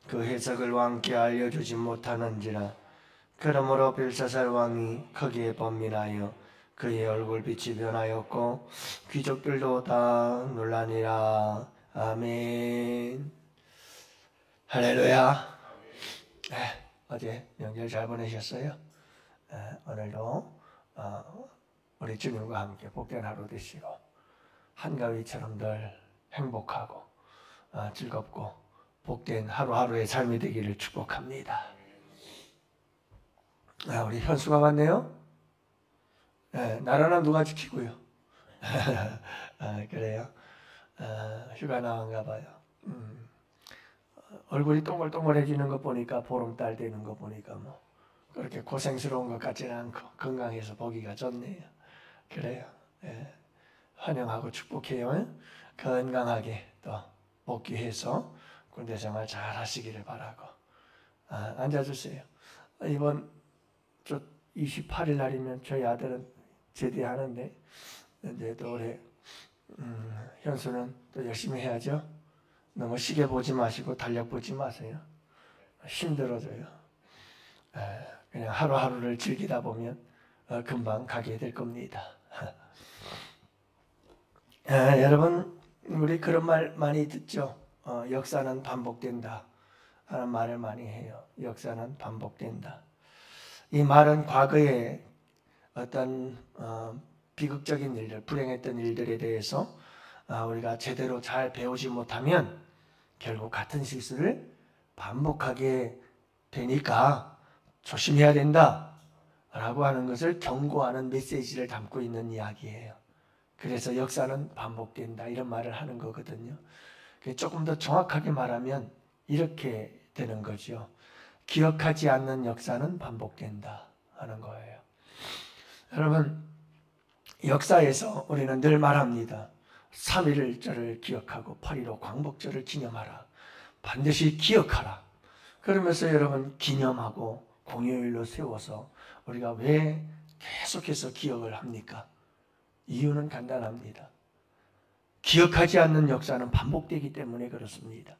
그 해석을 왕께 알려주지 못하는지라. 그러므로 벨사살 왕이 거기에 번민하여 그의 얼굴빛이 변하였고 귀족들도 다 놀라니라. 아멘. 할렐루야. 어제 명절 잘 보내셨어요? 오늘도 우리 주님과 함께 복된 하루 되시고 한가위처럼 늘 행복하고 즐겁고 복된 하루하루의 삶이 되기를 축복합니다. 우리 현수가 왔네요. 나라는 누가 지키고요? 그래요? 휴가 나왔나 봐요. 얼굴이 동글동글해지는 거 보니까 보름달 되는 거 보니까 뭐 그렇게 고생스러운 것 같지는 않고 건강해서 보기가 좋네요. 그래요. 환영하고 축복해요. 건강하게 또 복귀해서 군대 생활 잘 하시기를 바라고. 앉아주세요. 이번 28일 날이면 저희 아들은 제대하는데 이제 또 올해 현수는 또 열심히 해야죠. 너무 시계 보지 마시고 달력 보지 마세요. 힘들어져요. 그냥 하루하루를 즐기다 보면 금방 가게 될 겁니다. 여러분, 우리 그런 말 많이 듣죠. 역사는 반복된다 하는 말을 많이 해요. 역사는 반복된다. 이 말은 과거에 어떤 비극적인 일들, 불행했던 일들에 대해서 우리가 제대로 잘 배우지 못하면 결국 같은 실수를 반복하게 되니까 조심해야 된다 라고 하는 것을 경고하는 메시지를 담고 있는 이야기예요. 그래서 역사는 반복된다 이런 말을 하는 거거든요. 조금 더 정확하게 말하면 이렇게 되는 거죠. 기억하지 않는 역사는 반복된다 하는 거예요. 여러분, 역사에서 우리는 늘 말합니다. 3.1절을 기억하고 8.15 광복절을 기념하라. 반드시 기억하라. 그러면서 여러분 기념하고 공휴일로 세워서 우리가 왜 계속해서 기억을 합니까? 이유는 간단합니다. 기억하지 않는 역사는 반복되기 때문에 그렇습니다.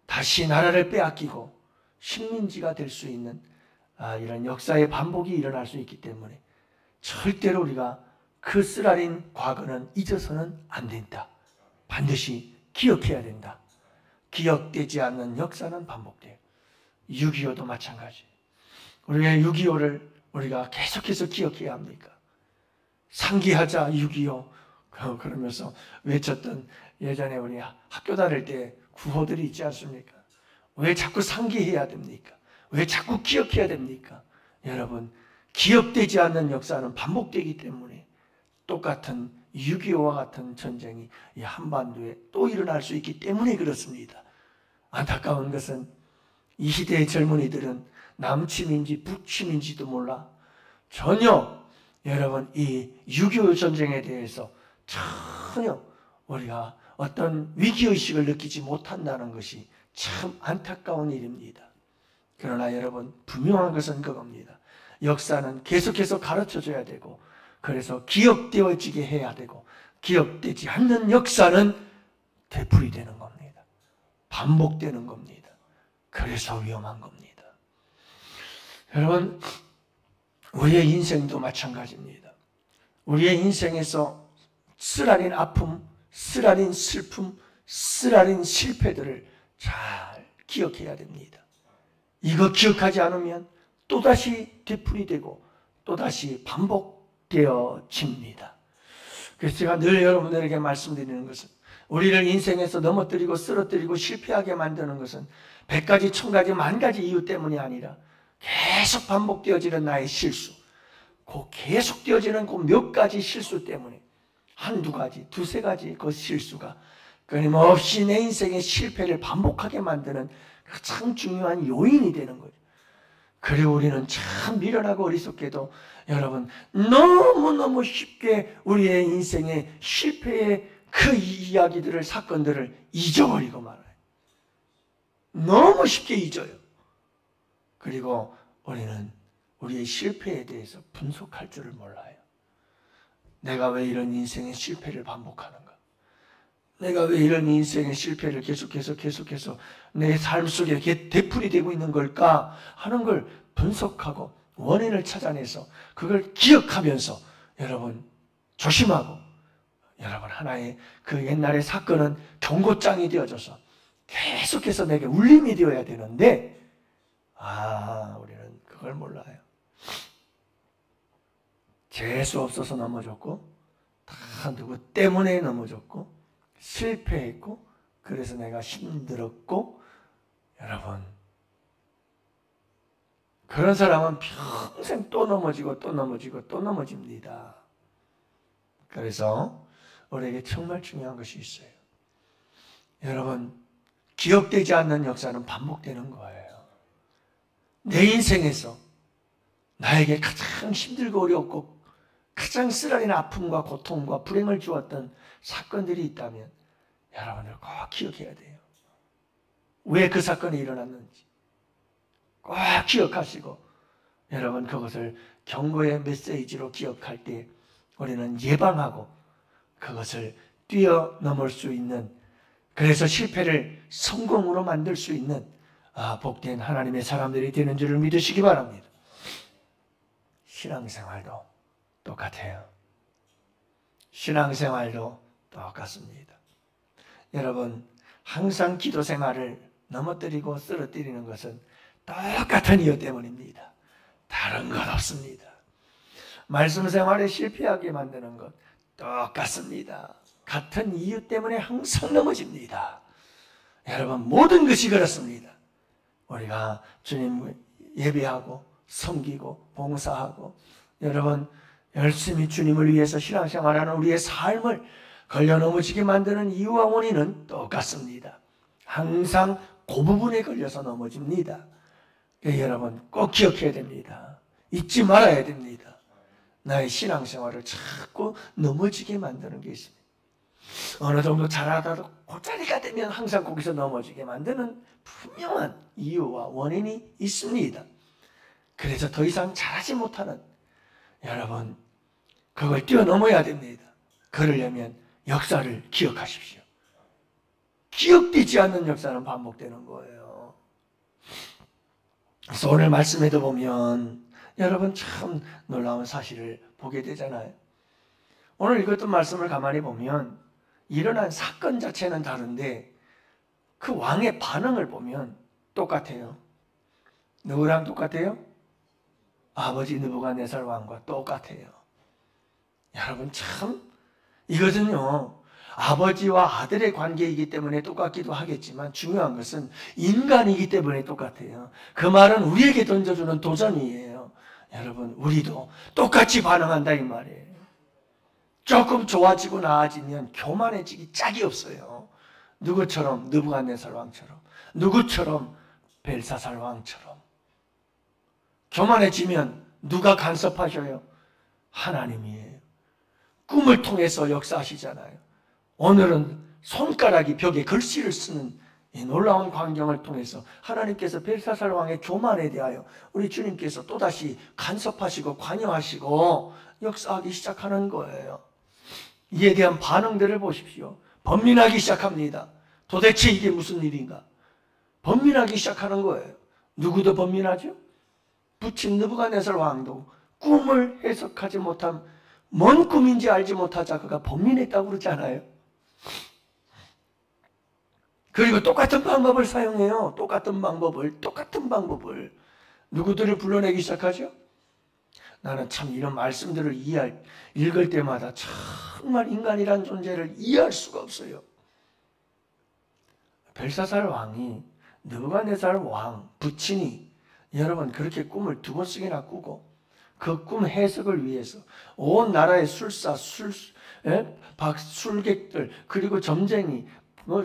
다시 나라를 빼앗기고 식민지가 될 수 있는 이런 역사의 반복이 일어날 수 있기 때문에 절대로 우리가 그 쓰라린 과거는 잊어서는 안 된다. 반드시 기억해야 된다. 기억되지 않는 역사는 반복돼요. 6.25도 마찬가지. 우리가 6.25를 우리가 계속해서 기억해야 합니까? 상기하자 6.25 그러면서 외쳤던 예전에 우리 학교 다닐 때 구호들이 있지 않습니까? 왜 자꾸 상기해야 됩니까? 왜 자꾸 기억해야 됩니까? 여러분, 기억되지 않는 역사는 반복되기 때문에 똑같은 6.25와 같은 전쟁이 이 한반도에 또 일어날 수 있기 때문에 그렇습니다. 안타까운 것은 이 시대의 젊은이들은 남침인지 북침인지도 몰라 전혀 여러분 이 6.25 전쟁에 대해서 전혀 우리가 어떤 위기의식을 느끼지 못한다는 것이 참 안타까운 일입니다. 그러나 여러분 분명한 것은 그겁니다. 역사는 계속해서 가르쳐줘야 되고 그래서 기억되어지게 해야 되고 기억되지 않는 역사는 되풀이되는 겁니다. 반복되는 겁니다. 그래서 위험한 겁니다. 여러분 우리의 인생도 마찬가지입니다. 우리의 인생에서 쓰라린 아픔, 쓰라린 슬픔, 쓰라린 실패들을 잘 기억해야 됩니다. 이거 기억하지 않으면 또다시 되풀이되고 또다시 반복되어집니다. 그래서 제가 늘 여러분들에게 말씀드리는 것은 우리를 인생에서 넘어뜨리고 쓰러뜨리고 실패하게 만드는 것은 100가지, 1000가지, 10,000가지 이유 때문이 아니라 계속 반복되어지는 나의 실수, 그 계속되어지는 그 몇 가지 실수 때문에 한두 가지, 두세 가지 그 실수가 끊임없이 내 인생의 실패를 반복하게 만드는 참 중요한 요인이 되는 거죠. 그리고 우리는 참 미련하고 어리석게도 여러분 너무너무 쉽게 우리의 인생의 실패의 그 이야기들을 사건들을 잊어버리고 말아요. 너무 쉽게 잊어요. 그리고 우리는 우리의 실패에 대해서 분석할 줄을 몰라요. 내가 왜 이런 인생의 실패를 반복하는가? 내가 왜 이런 인생의 실패를 계속해서 내 삶 속에 되풀이되고 있는 걸까 하는 걸 분석하고 원인을 찾아내서 그걸 기억하면서 여러분 조심하고, 여러분 하나의 그 옛날의 사건은 경고장이 되어져서 계속해서 내게 울림이 되어야 되는데, 우리는 그걸 몰라요. 재수 없어서 넘어졌고, 다 누구 때문에 넘어졌고, 실패했고, 그래서 내가 힘들었고, 여러분 그런 사람은 평생 또 넘어지고 또 넘어지고 또 넘어집니다. 그래서 우리에게 정말 중요한 것이 있어요. 여러분, 기억되지 않는 역사는 반복되는 거예요. 내 인생에서 나에게 가장 힘들고 어렵고 가장 쓰라린 아픔과 고통과 불행을 주었던 사건들이 있다면 여러분들 꼭 기억해야 돼요. 왜 그 사건이 일어났는지 꼭 기억하시고, 여러분 그것을 경고의 메시지로 기억할 때 우리는 예방하고 그것을 뛰어넘을 수 있는, 그래서 실패를 성공으로 만들 수 있는 복된 하나님의 사람들이 되는 줄을 믿으시기 바랍니다. 신앙생활도 똑같아요. 신앙생활도 똑같습니다. 여러분, 항상 기도 생활을 넘어뜨리고 쓰러뜨리는 것은 똑같은 이유 때문입니다. 다른 것 없습니다. 말씀 생활에 실패하게 만드는 것 똑같습니다. 같은 이유 때문에 항상 넘어집니다. 여러분, 모든 것이 그렇습니다. 우리가 주님 예배하고 섬기고 봉사하고 여러분 열심히 주님을 위해서 신앙생활하는 우리의 삶을 걸려 넘어지게 만드는 이유와 원인은 똑같습니다. 항상 그 부분에 걸려서 넘어집니다. 여러분 꼭 기억해야 됩니다. 잊지 말아야 됩니다. 나의 신앙생활을 자꾸 넘어지게 만드는 게 있습니다. 어느 정도 잘하다도 그 자리가 되면 항상 거기서 넘어지게 만드는 분명한 이유와 원인이 있습니다. 그래서 더 이상 잘하지 못하는 여러분, 그걸 뛰어넘어야 됩니다. 그러려면 역사를 기억하십시오. 기억되지 않는 역사는 반복되는 거예요. 그래서 오늘 말씀에도 보면 여러분 참 놀라운 사실을 보게 되잖아요. 오늘 읽었던 말씀을 가만히 보면 일어난 사건 자체는 다른데 그 왕의 반응을 보면 똑같아요. 누구랑 똑같아요? 아버지 느부갓네살 왕과 똑같아요. 여러분 참 이것은요 아버지와 아들의 관계이기 때문에 똑같기도 하겠지만 중요한 것은 인간이기 때문에 똑같아요. 그 말은 우리에게 던져주는 도전이에요. 여러분 우리도 똑같이 반응한다 이 말이에요. 조금 좋아지고 나아지면 교만해지기 짝이 없어요. 누구처럼? 느부갓네살 왕처럼, 누구처럼? 벨사살 왕처럼. 교만해지면 누가 간섭하셔요? 하나님이에요. 꿈을 통해서 역사하시잖아요. 오늘은 손가락이 벽에 글씨를 쓰는 이 놀라운 광경을 통해서 하나님께서 벨사살 왕의 교만에 대하여 우리 주님께서 또다시 간섭하시고 관여하시고 역사하기 시작하는 거예요. 이에 대한 반응들을 보십시오. 번민하기 시작합니다. 도대체 이게 무슨 일인가? 번민하기 시작하는 거예요. 누구도 번민하죠? 부친 느부갓네살 왕도 꿈을 해석하지 못한 뭔 꿈인지 알지 못하자 그가 번민했다고 그러잖아요. 그리고 똑같은 방법을 사용해요. 똑같은 방법을 누구들을 불러내기 시작하죠? 나는 참 이런 말씀들을 읽을 때마다 정말 인간이란 존재를 이해할 수가 없어요. 벨사살 왕이 느부갓네살 왕 부친이 여러분 그렇게 꿈을 2번씩이나 꾸고 그 꿈 해석을 위해서 온 나라의 술사, 술객들 그리고 점쟁이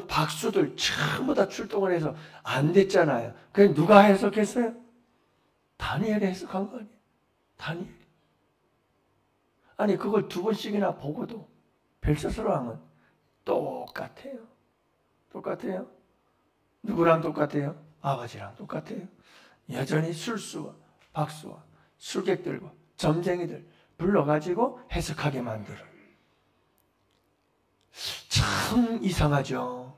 박수들 전부 다 출동을 해서 안 됐잖아요. 그래 누가 해석했어요? 다니엘이 해석한 거 아니에요? 다니엘. 아니 그걸 2번씩이나 보고도 벨사살 왕은 똑같아요. 똑같아요. 누구랑 똑같아요? 아버지랑 똑같아요. 여전히 술수와 박수와 술객들과 점쟁이들 불러가지고 해석하게 만들어. 참 참 이상하죠.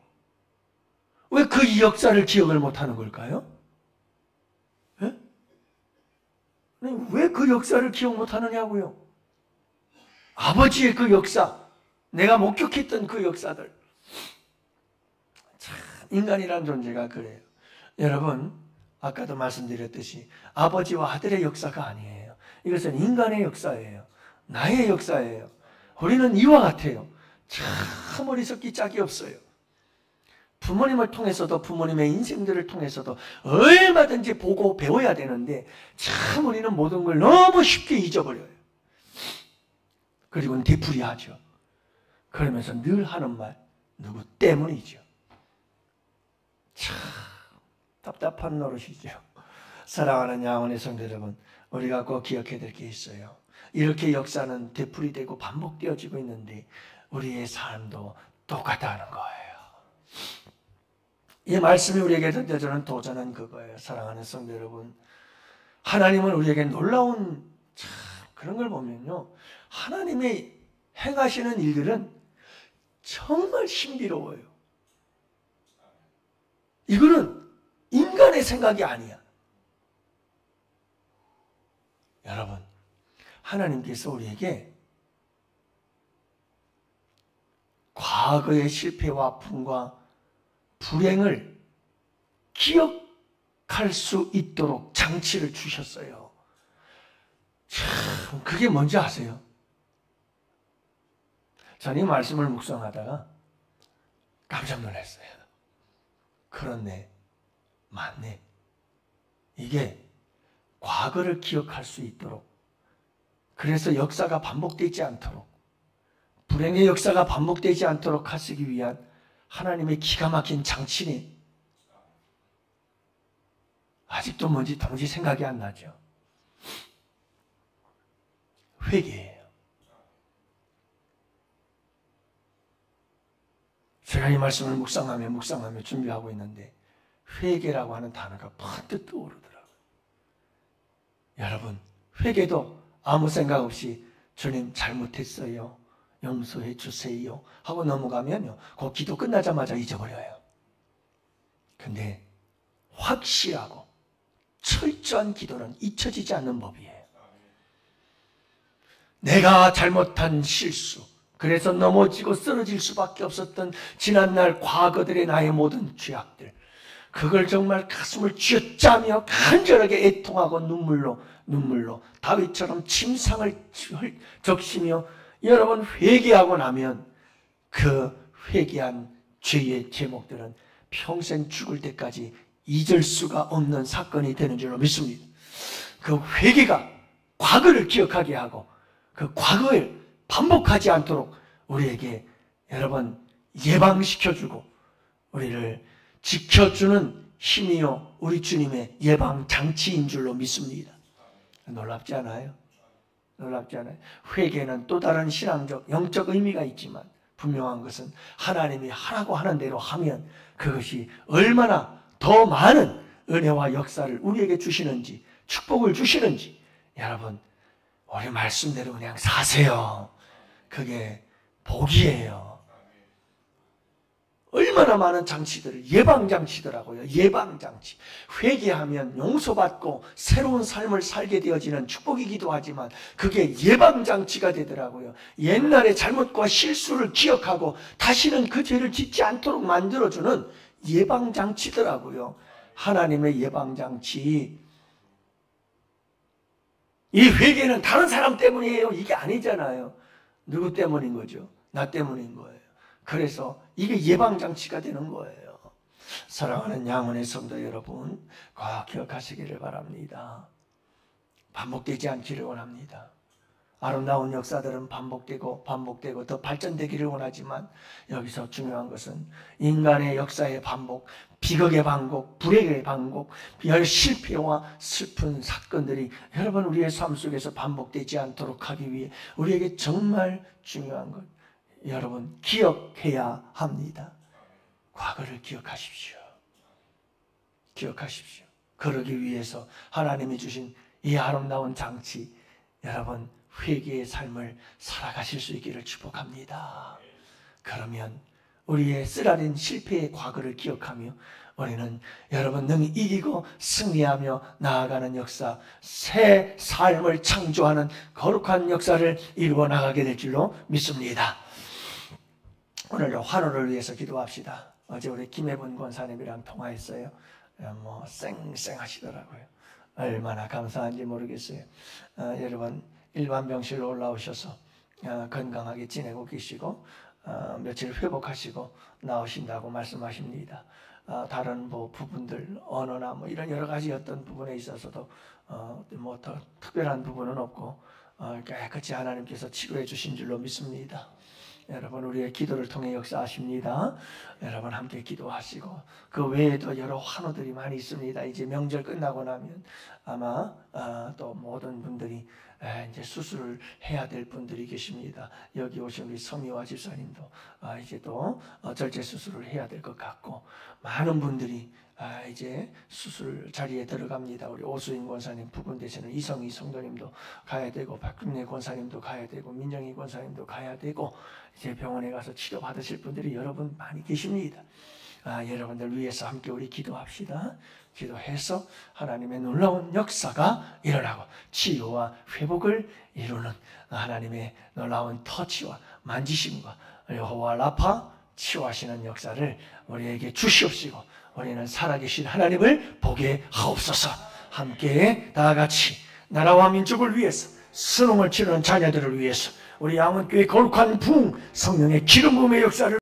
왜 그 역사를 기억을 못하는 걸까요? 왜 그 역사를 기억 못하느냐고요? 아버지의 그 역사, 내가 목격했던 그 역사들. 참 인간이란 존재가 그래요. 여러분, 아까도 말씀드렸듯이 아버지와 아들의 역사가 아니에요. 이것은 인간의 역사예요. 나의 역사예요. 우리는 이와 같아요. 참 어리석기 짝이 없어요. 부모님을 통해서도, 부모님의 인생들을 통해서도 얼마든지 보고 배워야 되는데 참 우리는 모든 걸 너무 쉽게 잊어버려요. 그리고는 되풀이하죠. 그러면서 늘 하는 말, 누구 때문이죠. 참 답답한 노릇이죠. 사랑하는 양원의 성도 여러분, 우리가 꼭 기억해야 될 게 있어요. 이렇게 역사는 되풀이되고 반복되어지고 있는데 우리의 삶도 똑같다는 거예요. 이 말씀이 우리에게 던져주는 도전은 그거예요. 사랑하는 성도 여러분, 하나님은 우리에게 놀라운 참 그런 걸 보면요, 하나님의 행하시는 일들은 정말 신비로워요. 이거는 인간의 생각이 아니야. 여러분, 하나님께서 우리에게 과거의 실패와 아픔과 불행을 기억할 수 있도록 장치를 주셨어요. 참, 그게 뭔지 아세요? 저는 이 말씀을 묵상하다가 깜짝 놀랐어요. 그렇네, 맞네. 이게 과거를 기억할 수 있도록, 그래서 역사가 반복되지 않도록, 불행의 역사가 반복되지 않도록 하시기 위한 하나님의 기가 막힌 장치니 아직도 뭔지 도무지 생각이 안 나죠. 회개예요. 제가 이 말씀을 묵상하며 준비하고 있는데 회개라고 하는 단어가 번뜩 떠오르더라고요. 여러분, 회개도 아무 생각 없이 주님 잘못했어요, 용서해 주세요 하고 넘어가면요, 그 기도 끝나자마자 잊어버려요. 근데 확실하고 철저한 기도는 잊혀지지 않는 법이에요. 내가 잘못한 실수, 그래서 넘어지고 쓰러질 수밖에 없었던 지난날 과거들의 나의 모든 죄악들, 그걸 정말 가슴을 쥐어짜며 간절하게 애통하고 눈물로 다윗처럼 침상을 적시며 여러분 회개하고 나면 그 회개한 죄의 제목들은 평생 죽을 때까지 잊을 수가 없는 사건이 되는 줄로 믿습니다. 그 회개가 과거를 기억하게 하고 그 과거를 반복하지 않도록 우리에게 여러분 예방시켜주고 우리를 지켜주는 힘이요 우리 주님의 예방장치인 줄로 믿습니다. 놀랍지 않아요? 놀랍지 않아요? 회개는 또 다른 신앙적, 영적 의미가 있지만 분명한 것은 하나님이 하라고 하는 대로 하면 그것이 얼마나 더 많은 은혜와 역사를 우리에게 주시는지, 축복을 주시는지 여러분 우리 말씀대로 그냥 사세요. 그게 복이에요. 얼마나 많은 장치들을, 예방장치더라고요. 예방장치. 회개하면 용서받고 새로운 삶을 살게 되어지는 축복이기도 하지만 그게 예방장치가 되더라고요. 옛날의 잘못과 실수를 기억하고 다시는 그 죄를 짓지 않도록 만들어주는 예방장치더라고요. 하나님의 예방장치. 이 회개는 다른 사람 때문이에요. 이게 아니잖아요. 누구 때문인 거죠? 나 때문인 거예요. 그래서 이게 예방장치가 되는 거예요. 사랑하는 양원의 성도 여러분, 꼭 기억하시기를 바랍니다. 반복되지 않기를 원합니다. 아름다운 역사들은 반복되고 더 발전되기를 원하지만 여기서 중요한 것은 인간의 역사의 반복, 비극의 반복, 불행의 반복, 실패와 슬픈 사건들이 여러분 우리의 삶 속에서 반복되지 않도록 하기 위해 우리에게 정말 중요한 것, 여러분 기억해야 합니다. 과거를 기억하십시오. 기억하십시오. 그러기 위해서 하나님이 주신 이 아름다운 장치, 여러분 회개의 삶을 살아가실 수 있기를 축복합니다. 그러면 우리의 쓰라린 실패의 과거를 기억하며 우리는 여러분 능히 이기고 승리하며 나아가는 역사, 새 삶을 창조하는 거룩한 역사를 이루어 나가게 될 줄로 믿습니다. 오늘도 환호를 위해서 기도합시다. 어제 우리 김혜분 권사님이랑 통화했어요. 쌩쌩하시더라고요. 얼마나 감사한지 모르겠어요. 여러분 일반 병실로 올라오셔서 건강하게 지내고 계시고 며칠 회복하시고 나오신다고 말씀하십니다. 다른 부분들 언어나 이런 여러 가지 어떤 부분에 있어서도 더 특별한 부분은 없고 깨끗이 하나님께서 치료해 주신 줄로 믿습니다. 여러분 우리의 기도를 통해 역사하십니다. 여러분 함께 기도하시고 그 외에도 여러 환호들이 많이 있습니다. 이제 명절 끝나고 나면 아마 또 모든 분들이 이제 수술을 해야 될 분들이 계십니다. 여기 오신 우리 서미화 집사님도 이제 또 절제 수술을 해야 될 것 같고 많은 분들이 이제 수술 자리에 들어갑니다. 우리 오수인 권사님 부분 되시는 이성희 성도님도 가야 되고 박근혜 권사님도 가야 되고 민정희 권사님도 가야 되고 이제 병원에 가서 치료 받으실 분들이 여러분 많이 계십니다. 여러분들 위해서 함께 우리 기도합시다. 기도해서 하나님의 놀라운 역사가 일어나고 치유와 회복을 이루는 하나님의 놀라운 터치와 만지심과 여호와 라파 치유하시는 역사를 우리에게 주시옵시고 우리는 살아계신 하나님을 보게 하옵소서. 함께 다같이 나라와 민족을 위해서 순응을 치르는 자녀들을 위해서 우리 양원교회 거룩한 부흥 성령의 기름 부음의 역사를